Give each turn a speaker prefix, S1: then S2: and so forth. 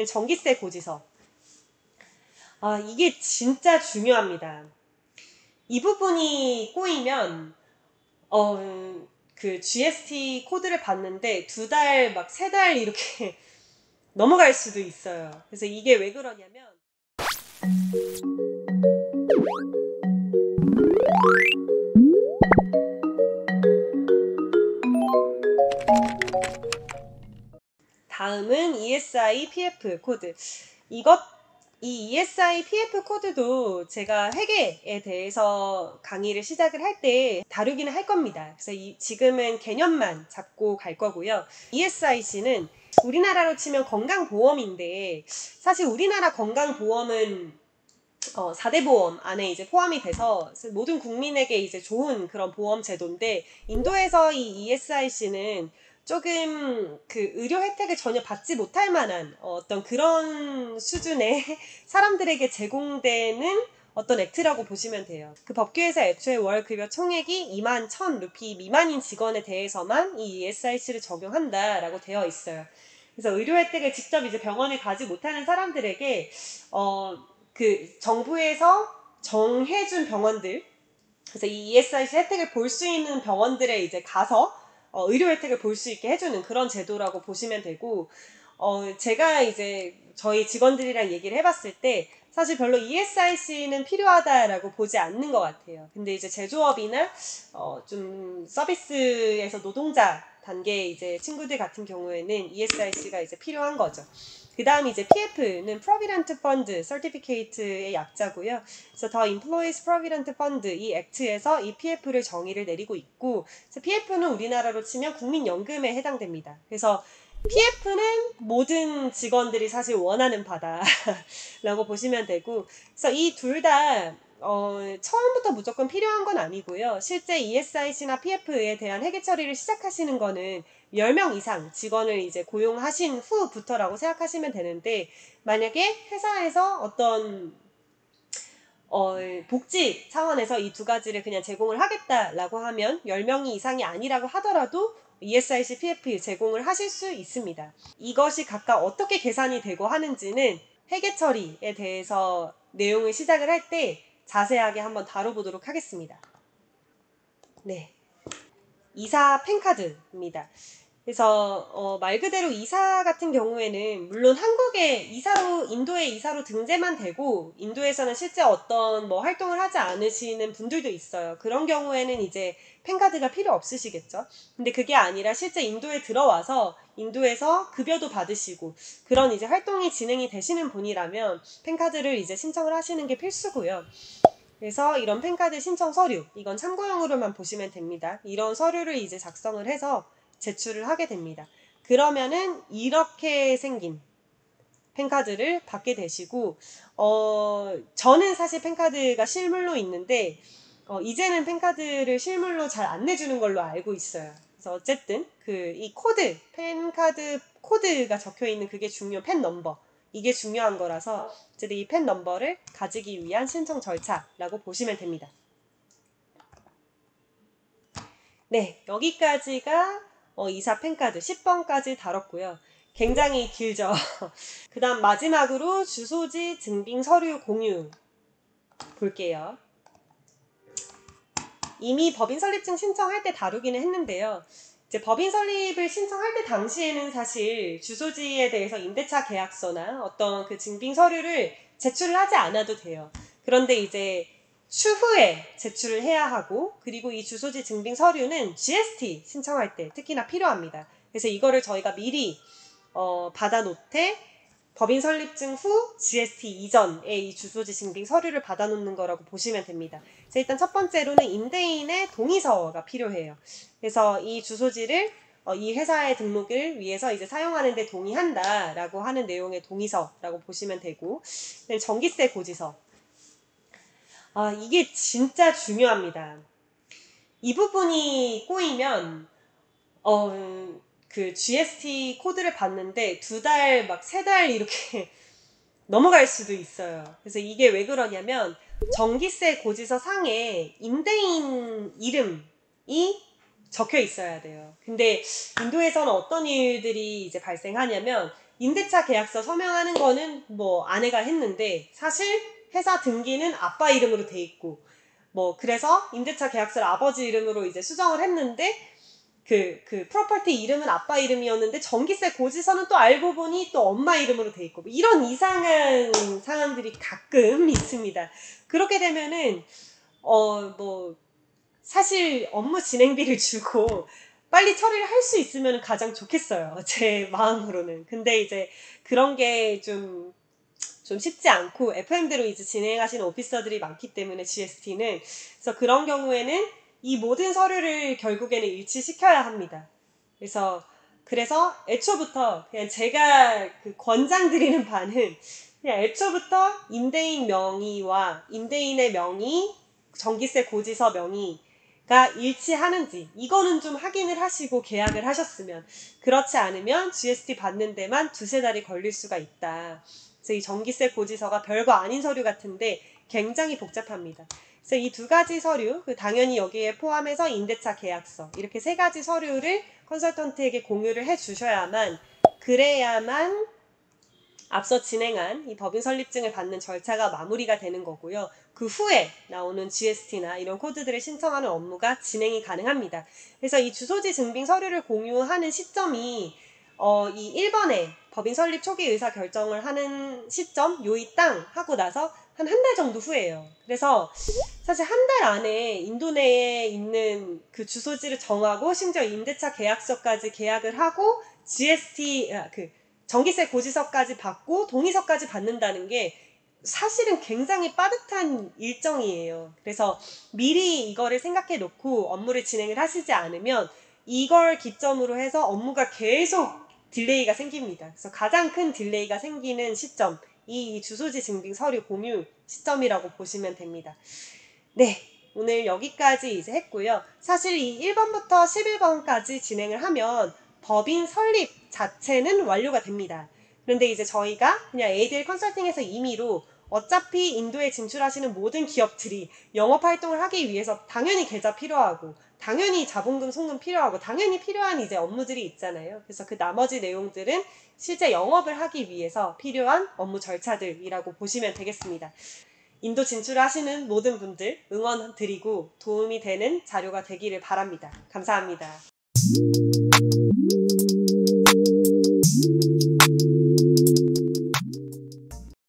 S1: 전기세 고지서. 이게 진짜 중요합니다. 이 부분이 꼬이면 그 GST 코드를 봤는데 2달 막 3달 이렇게 넘어갈 수도 있어요. 그래서 이게 왜 그러냐면 다음은 ESI PF 코드. 이 ESI PF 코드도 제가 회계에 대해서 강의를 시작을 할 때 다루기는 할 겁니다. 그래서 지금은 개념만 잡고 갈 거고요. ESIC는 우리나라로 치면 건강보험인데, 사실 우리나라 건강보험은 4대 보험 안에 이제 포함이 돼서 모든 국민에게 이제 좋은 그런 보험 제도인데, 인도에서 이 ESIC는 조금 그 의료 혜택을 전혀 받지 못할 만한 어떤 그런 수준의 사람들에게 제공되는 어떤 액트라고 보시면 돼요. 그 법규에서 애초에 월 급여 총액이 21,000루피 미만인 직원에 대해서만 이 ESIC를 적용한다라고 되어 있어요. 그래서 의료 혜택을 직접 이제 병원에 가지 못하는 사람들에게 그 정부에서 정해준 병원들, 그래서 이 ESIC 혜택을 볼 수 있는 병원들에 이제 가서 의료 혜택을 볼 수 있게 해주는 그런 제도라고 보시면 되고, 제가 이제 저희 직원들이랑 얘기를 해봤을 때 사실 별로 ESIC는 필요하다라고 보지 않는 것 같아요. 근데 이제 제조업이나 좀 서비스에서 노동자 단계 이제 친구들 같은 경우에는 ESIC가 이제 필요한 거죠. 그 다음 이제 PF는 Provident Fund Certificate의 약자고요. 그래서 The Employees Provident Fund 이 액트에서 이 PF를 정의를 내리고 있고, 그래서 PF는 우리나라로 치면 국민연금에 해당됩니다. 그래서 PF는 모든 직원들이 사실 원하는 바다라고 보시면 되고, 그래서 이 둘 다 처음부터 무조건 필요한 건 아니고요. 실제 ESIC나 PF에 대한 회계 처리를 시작하시는 거는 10명 이상 직원을 이제 고용하신 후부터라고 생각하시면 되는데, 만약에 회사에서 어떤 복지 차원에서 이 두 가지를 그냥 제공을 하겠다라고 하면 10명이 이상이 아니라고 하더라도 ESIC, PF 제공을 하실 수 있습니다. 이것이 각각 어떻게 계산이 되고 하는지는 회계 처리에 대해서 내용을 시작을 할 때 자세하게 한번 다뤄보도록 하겠습니다. 네, 이사 펜카드입니다. 그래서 말 그대로 이사 같은 경우에는 물론 한국에 인도에 이사로 등재만 되고 인도에서는 실제 어떤 뭐 활동을 하지 않으시는 분들도 있어요. 그런 경우에는 이제 펜카드가 필요 없으시겠죠. 근데 그게 아니라 실제 인도에 들어와서 인도에서 급여도 받으시고 그런 이제 활동이 진행이 되시는 분이라면 펜카드를 이제 신청을 하시는 게 필수고요. 그래서 이런 펜카드 신청 서류, 이건 참고용으로만 보시면 됩니다. 이런 서류를 이제 작성을 해서 제출을 하게 됩니다. 그러면은 이렇게 생긴 펜카드를 받게 되시고, 저는 사실 펜카드가 실물로 있는데 이제는 펜카드를 실물로 잘 안 내주는 걸로 알고 있어요. 그래서 어쨌든 이 코드, 펜카드 코드가 적혀 있는 그게 펜 넘버, 이게 중요한 거라서 어쨌든 이 펜 넘버를 가지기 위한 신청 절차라고 보시면 됩니다. 네, 여기까지가 이사 펜카드 10번까지 다뤘고요. 굉장히 길죠. 그 다음 마지막으로 주소지 증빙 서류 공유 볼게요. 이미 법인 설립증 신청할 때 다루기는 했는데요. 이제 법인 설립을 신청할 때 당시에는 사실 주소지에 대해서 임대차 계약서나 어떤 그 증빙 서류를 제출을 하지 않아도 돼요. 그런데 이제 추후에 제출을 해야 하고, 그리고 이 주소지 증빙 서류는 GST 신청할 때 특히나 필요합니다. 그래서 이거를 저희가 미리 받아놓되 법인 설립증 후 GST 이전에 이 주소지 증빙 서류를 받아놓는 거라고 보시면 됩니다. 그래서 일단 첫 번째로는 임대인의 동의서가 필요해요. 그래서 이 주소지를 이 회사의 등록을 위해서 이제 사용하는 데 동의한다라고 하는 내용의 동의서라고 보시면 되고, 전기세 고지서. 이게 진짜 중요합니다. 이 부분이 꼬이면 그 GST 코드를 봤는데 2달 막 3달 이렇게 넘어갈 수도 있어요. 그래서 이게 왜 그러냐면 전기세 고지서 상에 임대인 이름이 적혀 있어야 돼요. 근데 인도에서는 어떤 일들이 이제 발생하냐면 임대차 계약서 서명하는 거는 뭐 아내가 했는데 사실 회사 등기는 아빠 이름으로 돼 있고 뭐 그래서 임대차 계약서를 아버지 이름으로 이제 수정을 했는데 그 프로퍼티 이름은 아빠 이름이었는데 전기세 고지서는 또 알고 보니 또 엄마 이름으로 돼 있고 뭐 이런 이상한 상황들이 가끔 있습니다. 그렇게 되면은 뭐 사실 업무 진행비를 주고 빨리 처리를 할 수 있으면 가장 좋겠어요. 제 마음으로는. 근데 이제 그런 게 좀 쉽지 않고 FM대로 이제 진행하시는 오피서들이 많기 때문에 GST는 그래서 그런 경우에는 이 모든 서류를 결국에는 일치시켜야 합니다. 그래서 애초부터 그냥 제가 그 권장드리는 바는 그냥 애초부터 임대인 명의와 임대인의 명의, 전기세 고지서 명의가 일치하는지 이거는 좀 확인을 하시고 계약을 하셨으면 그렇지 않으면 GST 받는 데만 두세 달이 걸릴 수가 있다. 그래서 이 전기세 고지서가 별거 아닌 서류 같은데 굉장히 복잡합니다. 그래서 이 두 가지 서류, 당연히 여기에 포함해서 임대차 계약서 이렇게 세 가지 서류를 컨설턴트에게 공유를 해주셔야만 그래야만 앞서 진행한 이 법인 설립증을 받는 절차가 마무리가 되는 거고요. 그 후에 나오는 GST나 이런 코드들을 신청하는 업무가 진행이 가능합니다. 그래서 이 주소지 증빙 서류를 공유하는 시점이 이 1번에 법인 설립 초기 의사 결정을 하는 시점 요이 땅 하고 나서 한 달 정도 후에요. 그래서 사실 한 달 안에 인도 내에 있는 그 주소지를 정하고 심지어 임대차 계약서까지 계약을 하고 GST 전기세 고지서까지 받고 동의서까지 받는다는 게 사실은 굉장히 빠듯한 일정이에요. 그래서 미리 이거를 생각해 놓고 업무를 진행을 하시지 않으면 이걸 기점으로 해서 업무가 계속 딜레이가 생깁니다. 그래서 가장 큰 딜레이가 생기는 시점, 이 주소지 증빙 서류 공유 시점이라고 보시면 됩니다. 네, 오늘 여기까지 이제 했고요. 사실 이 1번부터 11번까지 진행을 하면 법인 설립 자체는 완료가 됩니다. 그런데 이제 저희가 그냥 ADL 컨설팅에서 임의로 어차피 인도에 진출하시는 모든 기업들이 영업활동을 하기 위해서 당연히 계좌 필요하고 당연히 자본금 송금 필요하고 당연히 필요한 이제 업무들이 있잖아요. 그래서 그 나머지 내용들은 실제 영업을 하기 위해서 필요한 업무 절차들이라고 보시면 되겠습니다. 인도 진출하시는 모든 분들 응원 드리고 도움이 되는 자료가 되기를 바랍니다. 감사합니다.